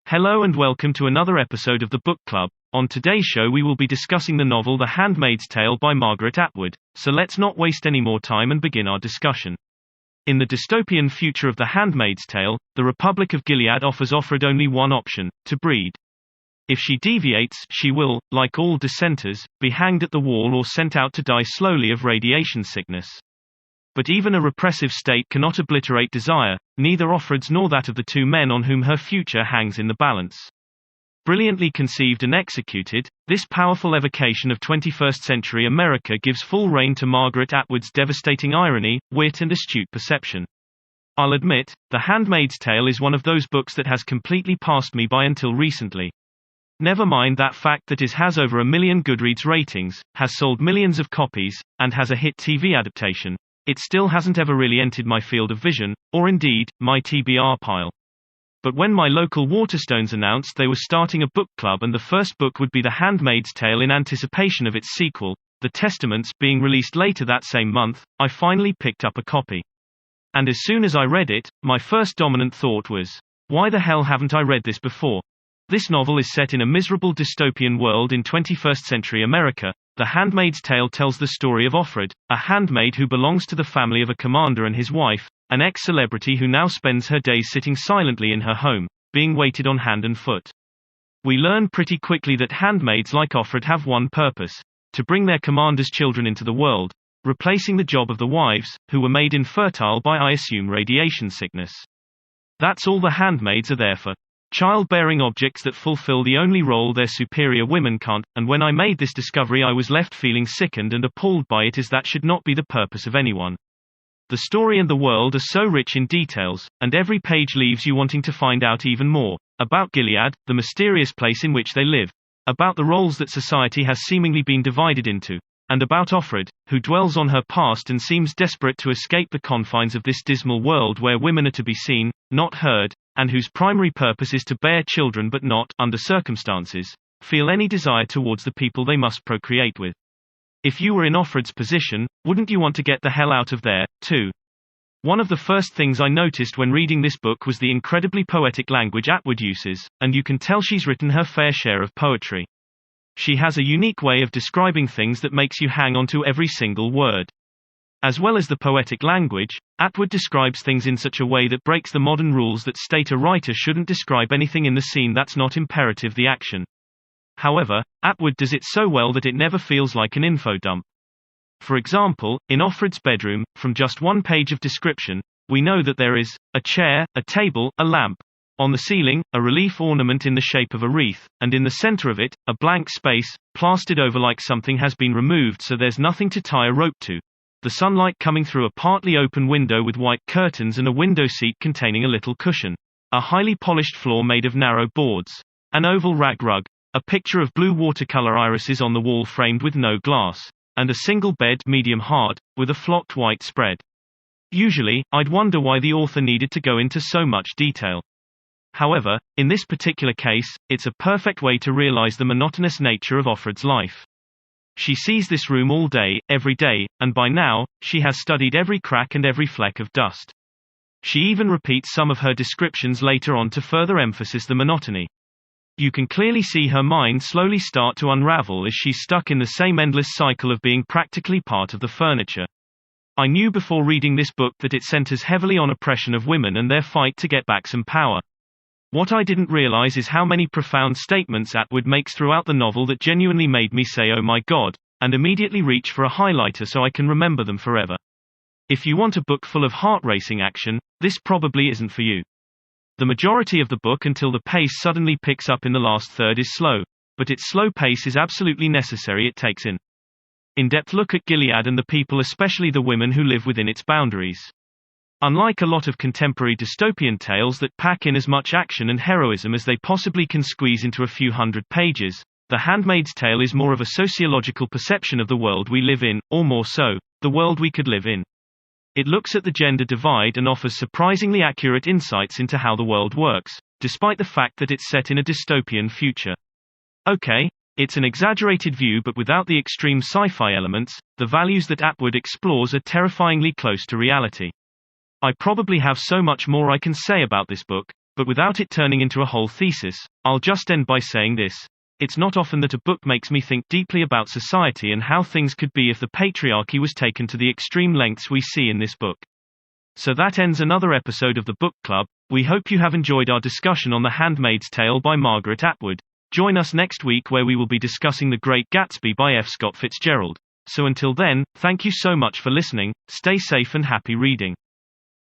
Hello and welcome to another episode of the Book Club. On today's show we will be discussing the novel The Handmaid's Tale by Margaret Atwood, so let's not waste any more time and begin our discussion. In the dystopian future of The Handmaid's Tale, the Republic of Gilead offers Offred only one option: to breed. If she deviates, she will, like all dissenters, be hanged at the wall or sent out to die slowly of radiation sickness. But even a repressive state cannot obliterate desire, neither Offred's nor that of the two men on whom her future hangs in the balance. Brilliantly conceived and executed, this powerful evocation of 21st century America gives full rein to Margaret Atwood's devastating irony, wit and astute perception. I'll admit, The Handmaid's Tale is one of those books that has completely passed me by until recently. Never mind that fact that it has over 1 million Goodreads ratings, has sold millions of copies, and has a hit TV adaptation. It still hasn't ever really entered my field of vision, or indeed, my TBR pile. But when my local Waterstones announced they were starting a book club and the first book would be The Handmaid's Tale in anticipation of its sequel, The Testaments, being released later that same month, I finally picked up a copy. And as soon as I read it, my first dominant thought was, why the hell haven't I read this before? This novel is set in a miserable dystopian world in 21st century America. The Handmaid's Tale tells the story of Offred, a handmaid who belongs to the family of a commander and his wife, an ex-celebrity who now spends her days sitting silently in her home, being waited on hand and foot. We learn pretty quickly that handmaids like Offred have one purpose: to bring their commander's children into the world, replacing the job of the wives, who were made infertile by, I assume, radiation sickness. That's all the handmaids are there for. Childbearing objects that fulfill the only role their superior women can't, and when I made this discovery I was left feeling sickened and appalled by it, as that should not be the purpose of anyone. The story and the world are so rich in details, and every page leaves you wanting to find out even more. About Gilead, the mysterious place in which they live. About the roles that society has seemingly been divided into. And about Offred, who dwells on her past and seems desperate to escape the confines of this dismal world where women are to be seen, not heard, and whose primary purpose is to bear children but not, under circumstances, feel any desire towards the people they must procreate with. If you were in Offred's position, wouldn't you want to get the hell out of there, too? One of the first things I noticed when reading this book was the incredibly poetic language Atwood uses, and you can tell she's written her fair share of poetry. She has a unique way of describing things that makes you hang on to every single word. As well as the poetic language, Atwood describes things in such a way that breaks the modern rules that state a writer shouldn't describe anything in the scene that's not imperative the action. However, Atwood does it so well that it never feels like an info dump. For example, in Offred's bedroom, from just one page of description, we know that there is a chair, a table, a lamp. On the ceiling, a relief ornament in the shape of a wreath, and in the center of it, a blank space, plastered over like something has been removed so there's nothing to tie a rope to. The sunlight coming through a partly open window with white curtains and a window seat containing a little cushion. A highly polished floor made of narrow boards. An oval rag rug. A picture of blue watercolor irises on the wall framed with no glass. And a single bed, medium hard, with a flocked white spread. Usually, I'd wonder why the author needed to go into so much detail. However, in this particular case, it's a perfect way to realize the monotonous nature of Offred's life. She sees this room all day, every day, and by now, she has studied every crack and every fleck of dust. She even repeats some of her descriptions later on to further emphasize the monotony. You can clearly see her mind slowly start to unravel as she's stuck in the same endless cycle of being practically part of the furniture. I knew before reading this book that it centers heavily on oppression of women and their fight to get back some power. What I didn't realize is how many profound statements Atwood makes throughout the novel that genuinely made me say oh my god, and immediately reach for a highlighter so I can remember them forever. If you want a book full of heart-racing action, this probably isn't for you. The majority of the book until the pace suddenly picks up in the last third is slow, but its slow pace is absolutely necessary. It takes an in-depth look at Gilead and the people, especially the women who live within its boundaries. Unlike a lot of contemporary dystopian tales that pack in as much action and heroism as they possibly can squeeze into a few hundred pages, The Handmaid's Tale is more of a sociological perception of the world we live in, or more so, the world we could live in. It looks at the gender divide and offers surprisingly accurate insights into how the world works, despite the fact that it's set in a dystopian future. Okay, it's an exaggerated view, but without the extreme sci-fi elements, the values that Atwood explores are terrifyingly close to reality. I probably have so much more I can say about this book, But without it turning into a whole thesis, I'll just end by saying this. It's not often that a book makes me think deeply about society and how things could be if the patriarchy was taken to the extreme lengths we see in this book. So that ends another episode of the Book Club. We hope you have enjoyed our discussion on The Handmaid's Tale by Margaret Atwood. Join us next week where we will be discussing The Great Gatsby by F. Scott Fitzgerald. So until then, thank you so much for listening, stay safe and happy reading.